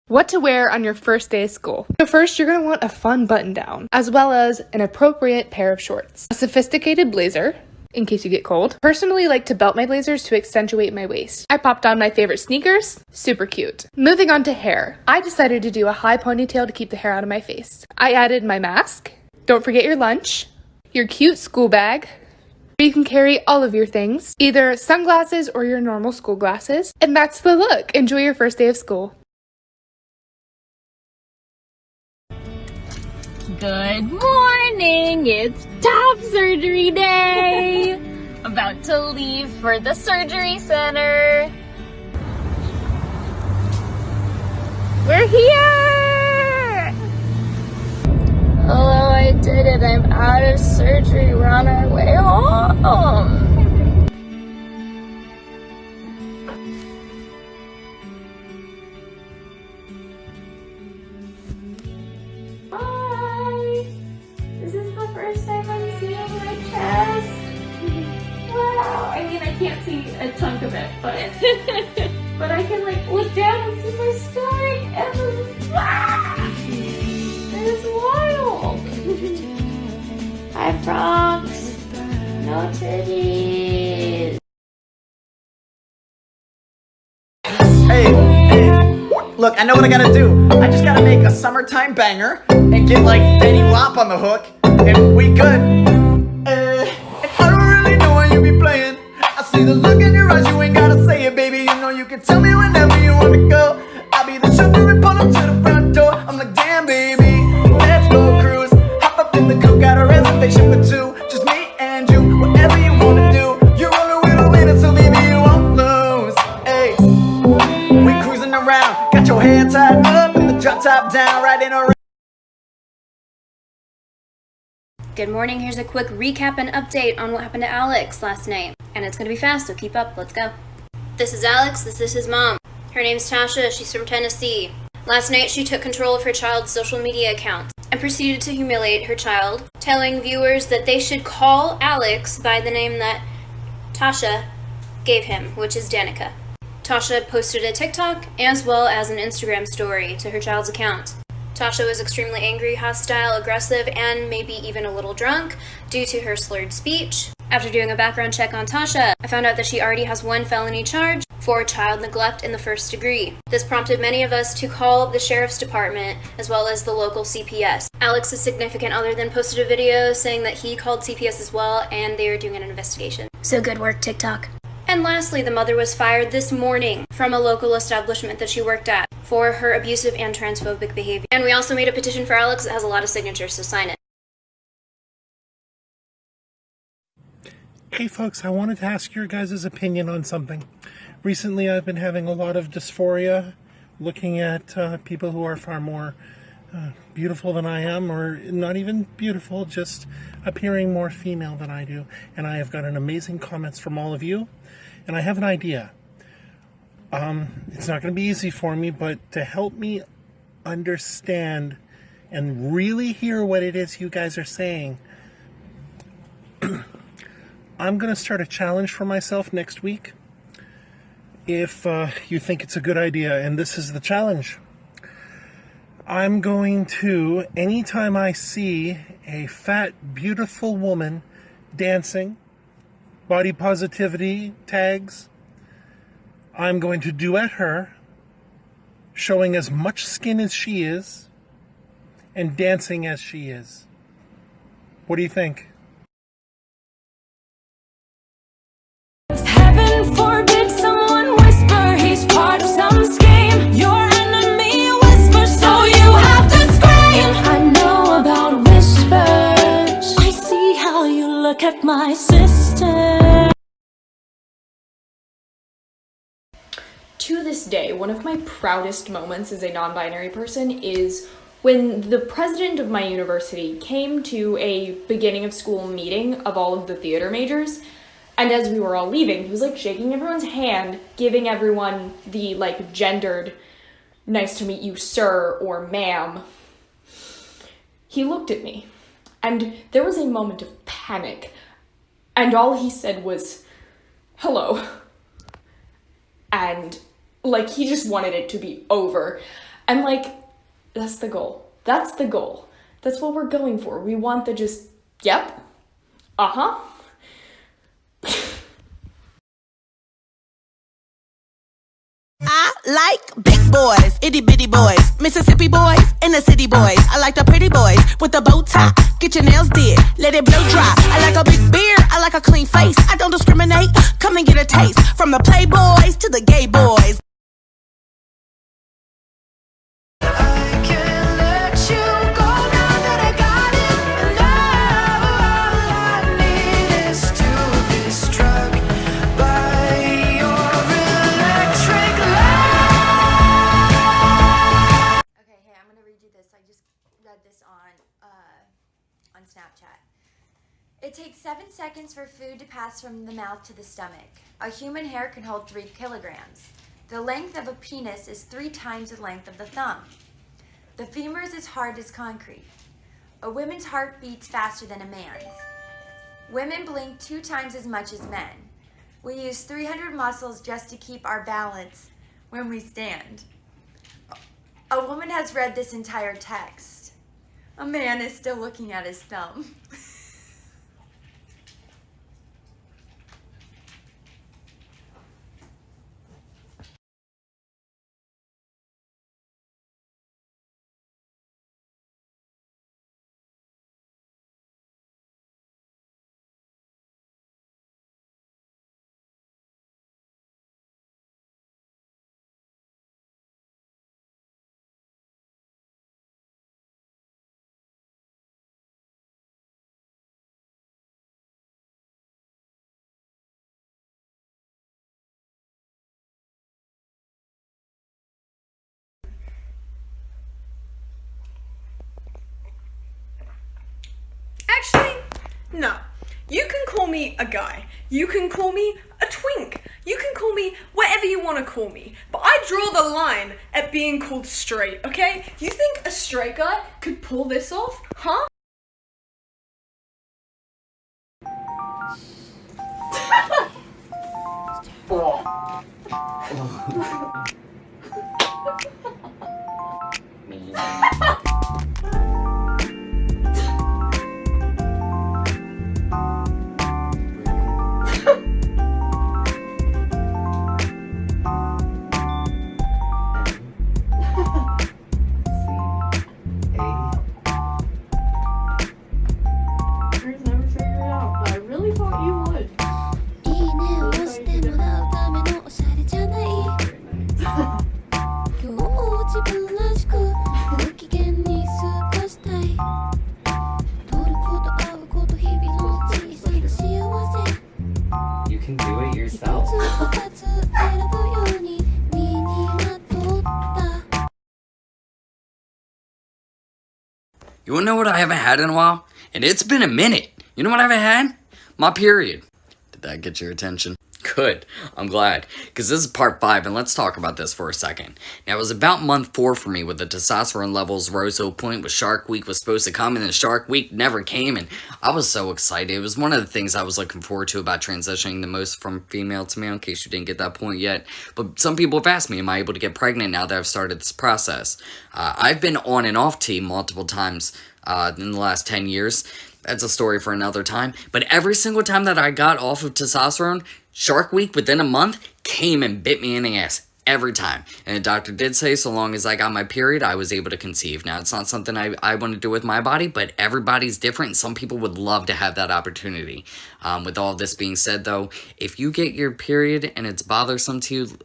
What to wear on your first day of school. So first, you're going to want a fun button down, as well as an appropriate pair of shorts. A sophisticated blazer, in case you get cold. Personally like to belt my blazers to accentuate my waist. I popped on my favorite sneakers, super cute. Moving on to hair. I decided to do a high ponytail to keep the hair out of my face. I added my mask. Don't forget your lunch, your cute school bag. You can carry all of your things, either sunglasses or your normal school glasses. And that's the look. Enjoy your first day of school. Good morning! It's top surgery day! About to leave for the surgery center. We're here! Hello, I did it. I'm out of surgery. We're on our way home. First time I'm seeing my chest. Wow. I mean, I can't see a chunk of it, but I can like look down and see my stomach, and it is wild. Hi, frogs. No titties. Hey, look, I know what I gotta do. I just gotta make a summertime banger and get like Fetty Wap on the hook. And we good. I don't really know why you be playing. I see the look in your eyes, you ain't gotta say it, baby. You know you can tell me whenever you wanna go. I'll be the chauffeur and pull up to the front door. I'm like, damn, baby, let's go cruise. Hop up in the coupe, got a reservation for two. Just me and you, whatever you wanna do. You're rolling with a winner, so baby, you won't lose. Hey, we cruising around, got your hair tied up and the drop top down, riding around. Good morning, here's a quick recap and update on what happened to Alex last night. And it's gonna be fast, so keep up, let's go. This is Alex, this is his mom. Her name's Tasha, she's from Tennessee. Last night, she took control of her child's social media account and proceeded to humiliate her child, telling viewers that they should call Alex by the name that Tasha gave him, which is Danica. Tasha posted a TikTok as well as an Instagram story to her child's account. Tasha was extremely angry, hostile, aggressive, and maybe even a little drunk due to her slurred speech. After doing a background check on Tasha, I found out that she already has one felony charge for child neglect in the first degree. This prompted many of us to call the sheriff's department as well as the local CPS. Alex's significant other then posted a video saying that he called CPS as well and they are doing an investigation. So good work, TikTok. And lastly, the mother was fired this morning from a local establishment that she worked at for her abusive and transphobic behavior. And we also made a petition for Alex that has a lot of signatures, so sign it. Hey folks, I wanted to ask your guys' opinion on something. Recently I've been having a lot of dysphoria looking at people who are far more beautiful than I am, or not even beautiful, just appearing more female than I do. And I have gotten amazing comments from all of you, and I have an idea. It's not going to be easy for me, but to help me understand and really hear what it is you guys are saying, I'm going to start a challenge for myself next week. If you think it's a good idea, and this is the challenge. I'm going to, anytime I see a fat, beautiful woman dancing, body positivity tags, I'm going to duet her, showing as much skin as she is, and dancing as she is. What do you think? Heaven forbid someone whisper he's part of some scheme. Your enemy whispers, so you have to scream. I know about whispers. I see how you look at my sister. To this day, one of my proudest moments as a non-binary person is when the president of my university came to a beginning of school meeting of all of the theater majors, and as we were all leaving, he was like shaking everyone's hand, giving everyone the like gendered, nice to meet you, sir, or ma'am. He looked at me, and there was a moment of panic, and all he said was, hello. And like, he just wanted it to be over. And like, that's the goal. That's the goal. That's what we're going for. We want the just, yep, uh-huh. I like big boys, itty bitty boys, Mississippi boys, and the city boys. I like the pretty boys with the bow tie. Get your nails did, let it blow dry. I like a big beard, I like a clean face. I don't discriminate, come and get a taste. From the playboys to the gay boys. On Snapchat. It takes 7 seconds for food to pass from the mouth to the stomach. A human hair can hold 3 kilograms. The length of a penis is 3 times the length of the thumb. The femur is as hard as concrete. A woman's heart beats faster than a man's. Women blink 2 times as much as men. We use 300 muscles just to keep our balance when we stand. A woman has read this entire text. A man is still looking at his thumb. Actually, no. You can call me a guy. You can call me a twink. You can call me whatever you want to call me. But I draw the line at being called straight, okay? You think a straight guy could pull this off? Huh? You can do it yourself. You wanna know what I haven't had in a while? And it's been a minute. You know what I haven't had? My period. Did that get your attention? Good. I'm glad. Because this is part 5, and let's talk about this for a second. Now, it was about month 4 for me with the testosterone levels rose to a point where Shark Week was supposed to come, and then Shark Week never came, and I was so excited. It was one of the things I was looking forward to about transitioning the most from female to male, in case you didn't get that point yet. But some people have asked me, am I able to get pregnant now that I've started this process? I've been on and off team multiple times in the last 10 years. That's a story for another time. But every single time that I got off of testosterone, Shark Week within a month came and bit me in the ass. Every time. And the doctor did say so long as I got my period, I was able to conceive. Now, it's not something I want to do with my body, but everybody's different, and some people would love to have that opportunity. With all this being said, though, if you get your period and it's bothersome to you,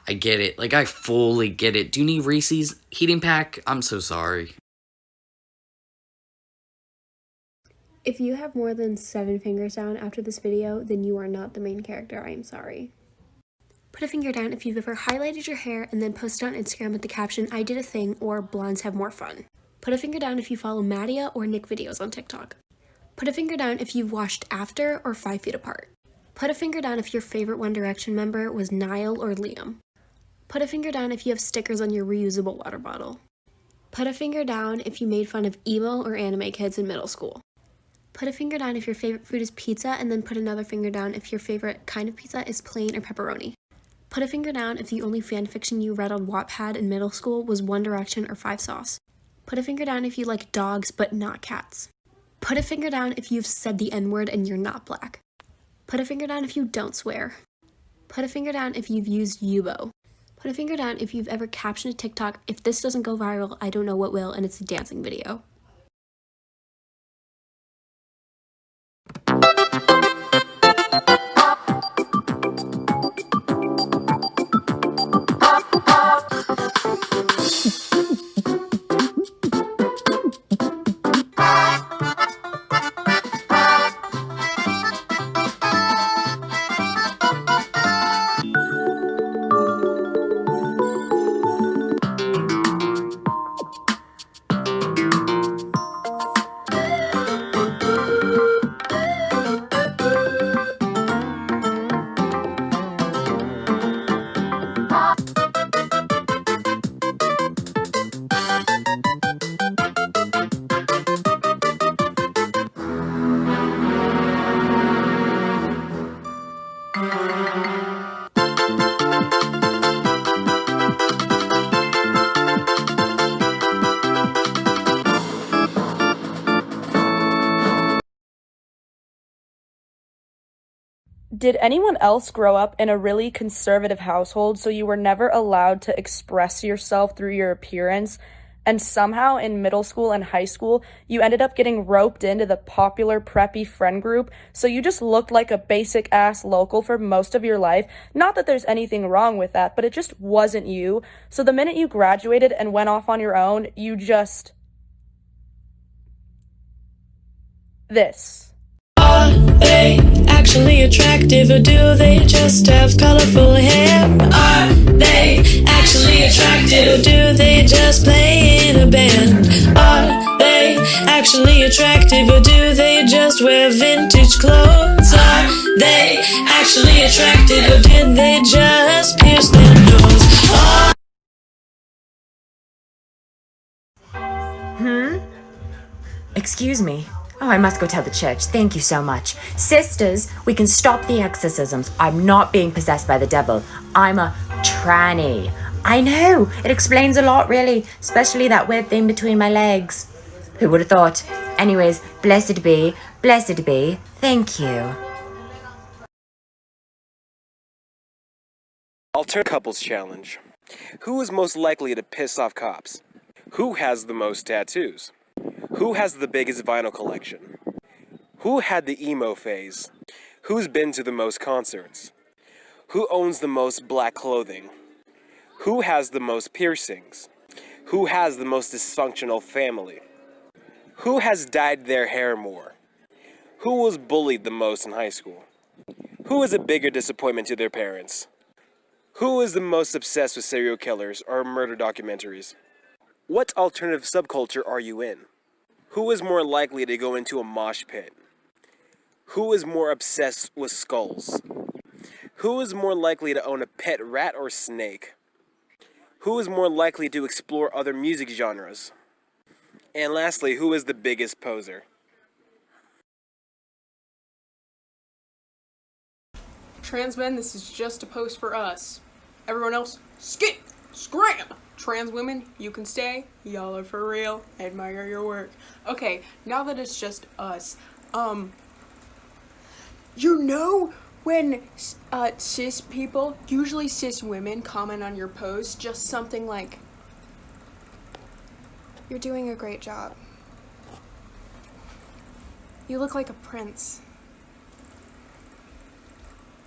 I get it. Like, I fully get it. Do you need Reese's heating pack? I'm so sorry. If you have more than 7 fingers down after this video, then you are not the main character. I am sorry. Put a finger down if you've ever highlighted your hair and then posted on Instagram with the caption, "I did a thing," or "Blondes have more fun." Put a finger down if you follow Madia or Nick videos on TikTok. Put a finger down if you've watched After or 5 Feet Apart. Put a finger down if your favorite One Direction member was Niall or Liam. Put a finger down if you have stickers on your reusable water bottle. Put a finger down if you made fun of emo or anime kids in middle school. Put a finger down if your favorite food is pizza, and then put another finger down if your favorite kind of pizza is plain or pepperoni. Put a finger down if the only fanfiction you read on Wattpad in middle school was One Direction or Five Sauce. Put a finger down if you like dogs but not cats. Put a finger down if you've said the N-word and you're not black. Put a finger down if you don't swear. Put a finger down if you've used Yubo. Put a finger down if you've ever captioned a TikTok, "If this doesn't go viral, I don't know what will," and it's a dancing video. Did anyone else grow up in a really conservative household so you were never allowed to express yourself through your appearance, and somehow in middle school and high school you ended up getting roped into the popular preppy friend group so you just looked like a basic ass local for most of your life? Not that there's anything wrong with that, but it just wasn't you. So the minute you graduated and went off on your own, you just... this. Are they actually attractive, or do they just have colorful hair? Are they actually attractive, or do they just play in a band? Are they actually attractive, or do they just wear vintage clothes? Are they actually attractive, or did they just pierce their nose? Excuse me. Oh, I must go tell the church. Thank you so much. Sisters, we can stop the exorcisms. I'm not being possessed by the devil. I'm a tranny. I know. It explains a lot, really. Especially that weird thing between my legs. Who would have thought? Anyways, blessed be. Blessed be. Thank you. Alternate couples challenge. Who is most likely to piss off cops? Who has the most tattoos? Who has the biggest vinyl collection? Who had the emo phase? Who's been to the most concerts? Who owns the most black clothing? Who has the most piercings? Who has the most dysfunctional family? Who has dyed their hair more? Who was bullied the most in high school? Who is a bigger disappointment to their parents? Who is the most obsessed with serial killers or murder documentaries? What alternative subculture are you in? Who is more likely to go into a mosh pit? Who is more obsessed with skulls? Who is more likely to own a pet rat or snake? Who is more likely to explore other music genres? And lastly, who is the biggest poser? Trans men, this is just a post for us. Everyone else, skip, scram! Trans women, you can stay. Y'all are for real. I admire your work. Okay, now that it's just us, you know when cis people, usually cis women, comment on your post just something like, "You're doing a great job. You look like a prince.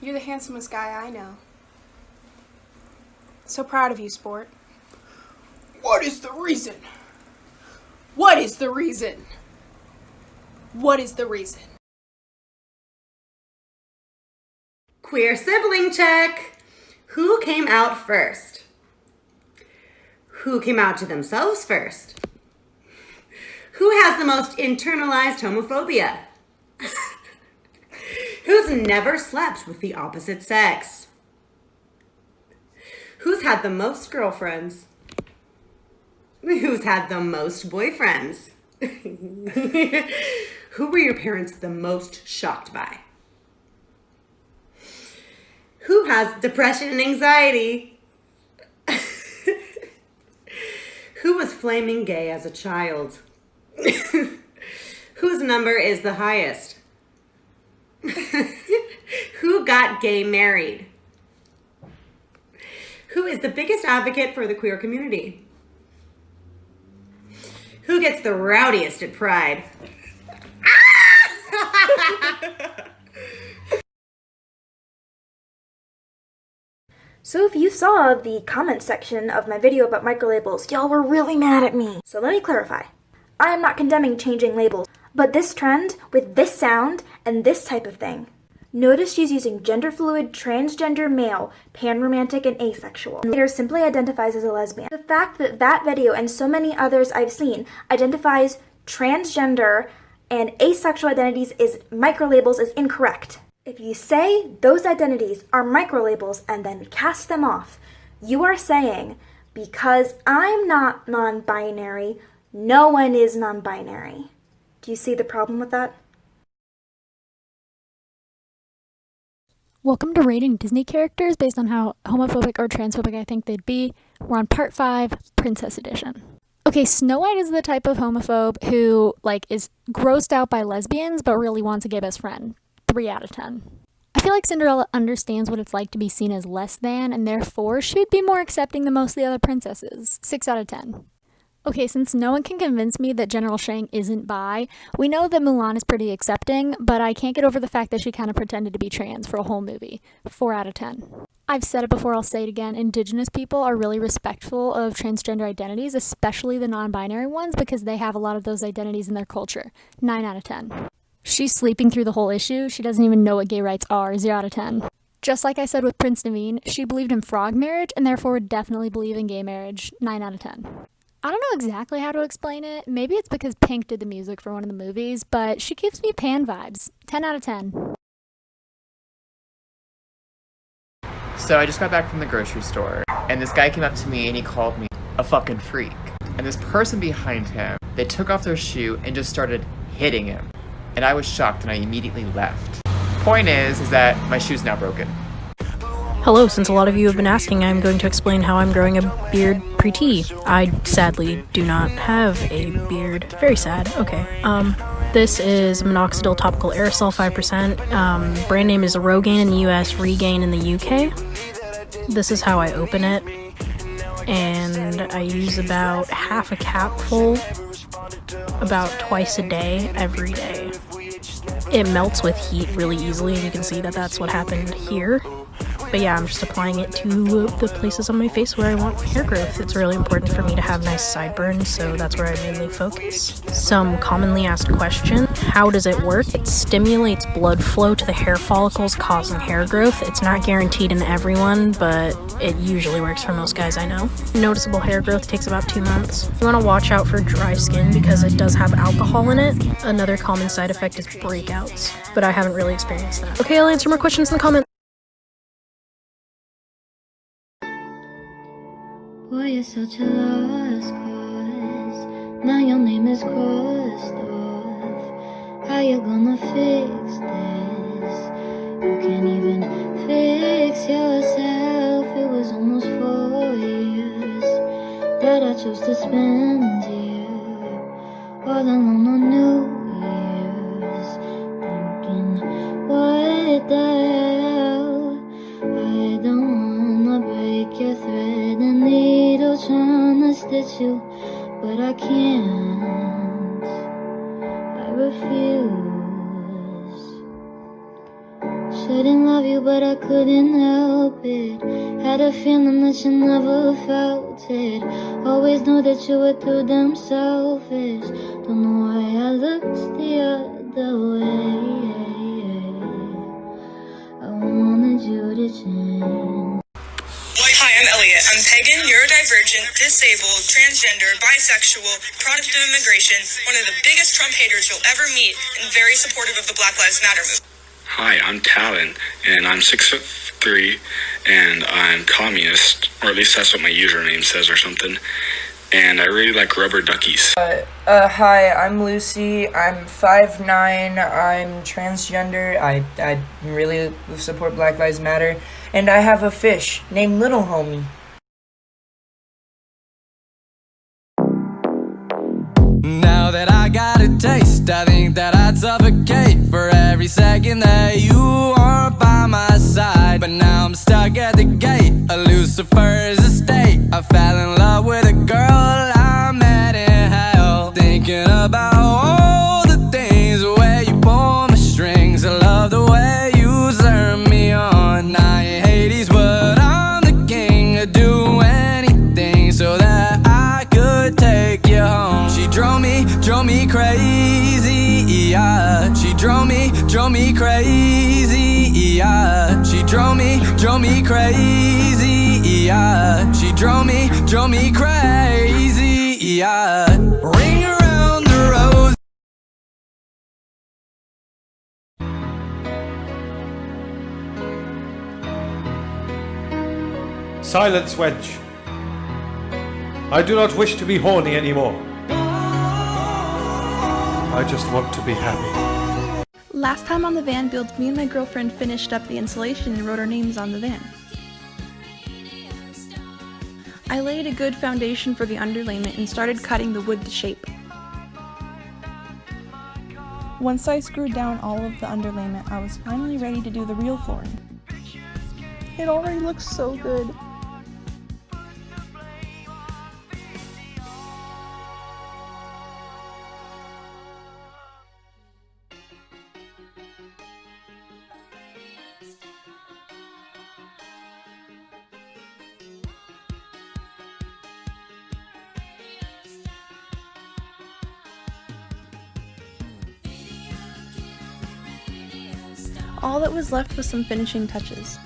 You're the handsomest guy I know. So proud of you, sport." What is the reason? What is the reason? What is the reason? Queer sibling check. Who came out first? Who came out to themselves first? Who has the most internalized homophobia? Who's never slept with the opposite sex? Who's had the most girlfriends? Who's had the most boyfriends? Who were your parents the most shocked by? Who has depression and anxiety? Who was flaming gay as a child? Whose number is the highest? Who got gay married? Who is the biggest advocate for the queer community? Who gets the rowdiest at Pride? So if you saw the comment section of my video about microlabels, y'all were really mad at me. So let me clarify. I am not condemning changing labels, but this trend with this sound and this type of thing. Notice she's using gender fluid, transgender male, panromantic, and asexual. Later simply identifies as a lesbian. The fact that that video and so many others I've seen identifies transgender and asexual identities as microlabels is incorrect. If you say those identities are microlabels and then cast them off, you are saying, because I'm not non-binary, no one is non-binary. Do you see the problem with that? Welcome to rating Disney characters based on how homophobic or transphobic I think they'd be. We're on part 5, Princess Edition. Okay, Snow White is the type of homophobe who, is grossed out by lesbians but really wants a gay best friend. 3 out of 10. I feel like Cinderella understands what it's like to be seen as less than, and therefore should be more accepting than most of the other princesses. 6 out of 10. Okay, since no one can convince me that General Shang isn't bi, we know that Mulan is pretty accepting, but I can't get over the fact that she kind of pretended to be trans for a whole movie. 4 out of 10. I've said it before, I'll say it again, Indigenous people are really respectful of transgender identities, especially the non-binary ones, because they have a lot of those identities in their culture. 9 out of 10. She's sleeping through the whole issue. She doesn't even know what gay rights are. 0 out of 10. Just like I said with Prince Naveen, she believed in frog marriage and therefore would definitely believe in gay marriage. 9 out of 10. I don't know exactly how to explain it. Maybe it's because Pink did the music for one of the movies, but she gives me Pan vibes. 10 out of 10. So I just got back from the grocery store, and this guy came up to me and he called me a fucking freak. And this person behind him, they took off their shoe and just started hitting him. And I was shocked and I immediately left. Point is that my shoe's now broken. Hello, since a lot of you have been asking, I'm going to explain how I'm growing a beard pre-T. I sadly do not have a beard. Very sad. Okay. This is minoxidil topical aerosol 5%. Brand name is Rogaine in the US, Regain in the UK. This is how I open it. And I use about half a capful about twice a day, every day. It melts with heat really easily, and you can see that that's what happened here. But yeah, I'm just applying it to the places on my face where I want hair growth. It's really important for me to have nice sideburns, so that's where I mainly focus. Some commonly asked question: how does it work? It stimulates blood flow to the hair follicles, causing hair growth. It's not guaranteed in everyone, but it usually works for most guys I know. Noticeable hair growth takes about 2 months. You want to watch out for dry skin because it does have alcohol in it. Another common side effect is breakouts, but I haven't really experienced that. Okay, I'll answer more questions in the comments. Boy, you're such a lost cause. Now your name is crossed off. How you gonna fix this? You can't even fix yourself. It was almost 4 years that I chose to spend here, all alone on New Year's, thinking, what the hell? I don't wanna break your thread and needle, trying to stitch you, but I can't. I refuse. Shouldn't love you, but I couldn't help it. Had a feeling that you never felt it. Always knew that you were too damn selfish. Don't know why I looked the other way. I wanted you to change. Hi, I'm Elliot. I'm pagan, neurodivergent, disabled, transgender, bisexual, product of immigration, one of the biggest Trump haters you'll ever meet, and very supportive of the Black Lives Matter movement. Hi, I'm Talon, and I'm 6'3", and I'm communist, or at least that's what my username says or something. and I really like rubber duckies. Hi, I'm Lucy. I'm 5'9". I'm transgender. I really support Black Lives Matter. And I have a fish named Little Homie. Now that I got a taste, I think that I'd suffocate for every second that you aren't by my side. But now I'm stuck at the gate, a Lucifer's estate. I fell in love with a girl I met in hell, thinking about all the things, the way you pull my strings. I love the way you turn me on. I ain't Hades, but I'm the king. I'd do anything so that I could take you home. She drove me crazy, yeah. She drove me crazy, yeah. She drove me crazy, yeah. She drove me crazy, yeah. Ring around the rose. Silence, wench. I do not wish to be horny anymore. I just want to be happy. Last time on the van build, me and my girlfriend finished up the insulation and wrote our names on the van. I laid a good foundation for the underlayment and started cutting the wood to shape. Once I screwed down all of the underlayment, I was finally ready to do the real flooring. It already looks so good. All that was left was some finishing touches.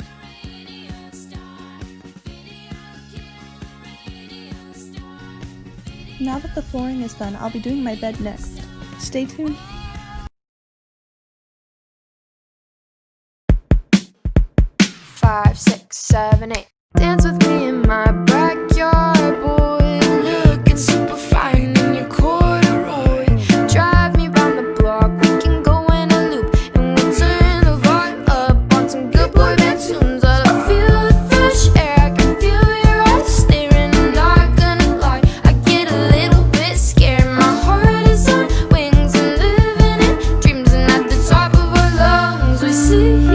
Now that the flooring is done, I'll be doing my bed next. Stay tuned. Five, six, 7, 8. Dance with me in my backyard, boy. Looking super fine in your corduroy. Drive me round the block, we can go in a loop, and we'll turn the vibe up on some good boy band tunes. I feel the fresh air, I can feel your eyes staring. I'm not gonna lie, I get a little bit scared. My heart is on wings and living in dreams, and at the top of our lungs we sing.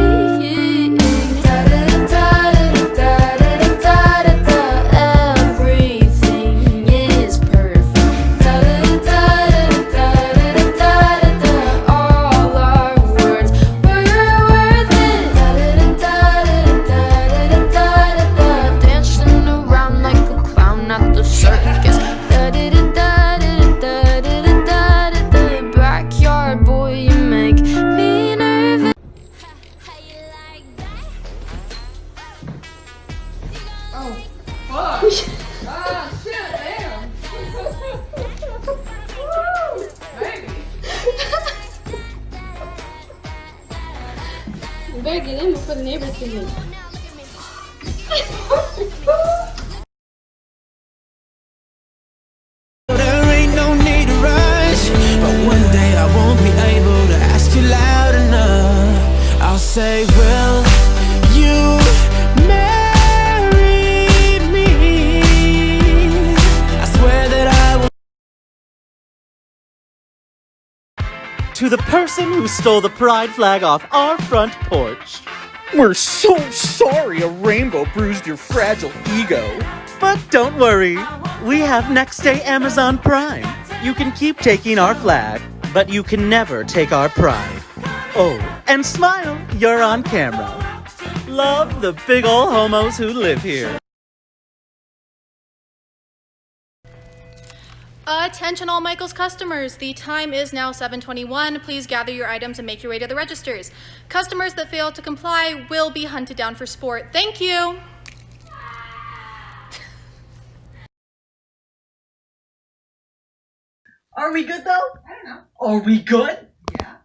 You better get in before the neighbors get in. There ain't no need to rush, but one day I won't be able to ask you loud enough. I'll say, will you marry me? I swear that I will. To the person who stole the pride flag off our front porch. We're so sorry a rainbow bruised your fragile ego. But don't worry, we have next day Amazon Prime. You can keep taking our flag, but you can never take our pride. Oh, and smile, you're on camera. Love the big ol' homos who live here. Attention all Michael's customers, the time is now 7:21. Please gather your items and make your way to the registers. Customers that fail to comply will be hunted down for sport. Thank you. Are we good though? I don't know. Are we good? Yeah.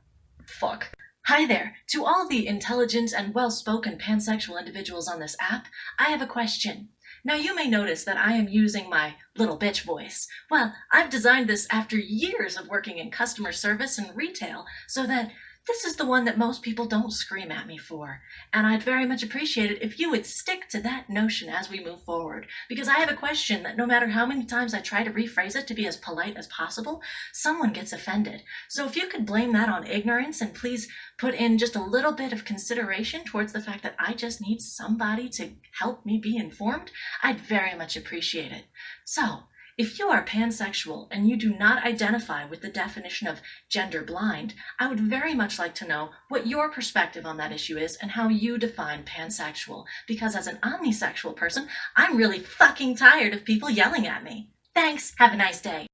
Fuck. Hi there. To all the intelligent and well-spoken pansexual individuals on this app, I have a question. Now you may notice that I am using my little bitch voice. Well, I've designed this after years of working in customer service and retail so that this is the one that most people don't scream at me for. And I'd very much appreciate it if you would stick to that notion as we move forward. Because I have a question that no matter how many times I try to rephrase it to be as polite as possible, someone gets offended. So if you could blame that on ignorance and please put in just a little bit of consideration towards the fact that I just need somebody to help me be informed, I'd very much appreciate it. So, if you are pansexual and you do not identify with the definition of gender blind, I would very much like to know what your perspective on that issue is and how you define pansexual. Because as an omnisexual person, I'm really fucking tired of people yelling at me. Thanks. Have a nice day.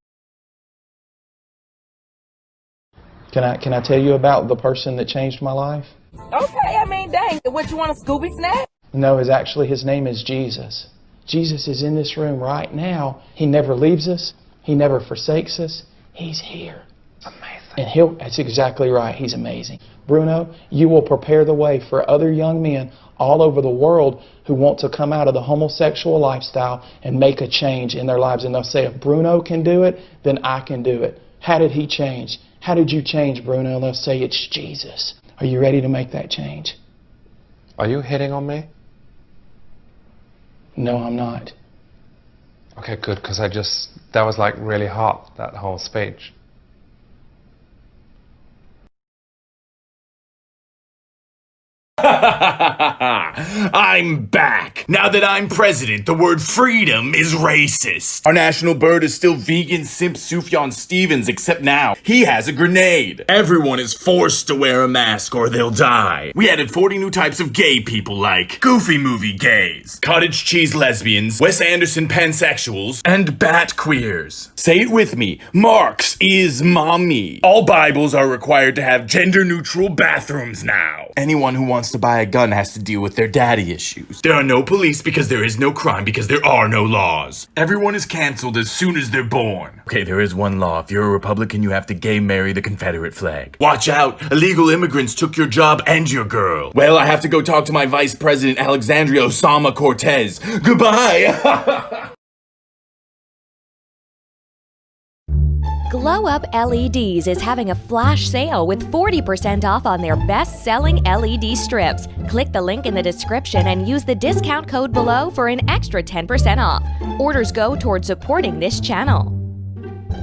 Can I tell you about the person that changed my life? Okay, I mean, dang. What, you want a Scooby snack? No, his name is Jesus. Jesus is in this room right now. He never leaves us. He never forsakes us. He's here. Amazing. And that's exactly right. He's amazing. Bruno, you will prepare the way for other young men all over the world who want to come out of the homosexual lifestyle and make a change in their lives. And they'll say, if Bruno can do it, then I can do it. How did he change? How did you change, Bruno? And they'll say, it's Jesus. Are you ready to make that change? Are you hitting on me? No, I'm not. Okay, good, because that was like really hot, that whole speech. I'm back. Now that I'm president, the word freedom is racist. Our national bird is still vegan simp Sufjan Stevens, except now he has a grenade. Everyone is forced to wear a mask or they'll die. We added 40 new types of gay people like Goofy Movie gays, cottage cheese lesbians, Wes Anderson pansexuals, and bat queers. Say it with me. Marx is mommy. All Bibles are required to have gender-neutral bathrooms now. Anyone who wants to buy a gun has to deal with their daddy issues. There are no police because there is no crime because there are no laws. Everyone is canceled as soon as they're born. Okay, there is one law. If you're a Republican, you have to gay marry the Confederate flag. Watch out! Illegal immigrants took your job and your girl. Well, I have to go talk to my Vice President Alexandria Osama Cortez. Goodbye! Glow Up LEDs is having a flash sale with 40% off on their best-selling LED strips. Click the link in the description and use the discount code below for an extra 10% off. Orders go towards supporting this channel. Meow,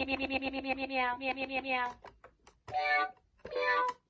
meow, meow, meow, meow, meow, meow, meow, meow, meow. Meow, meow.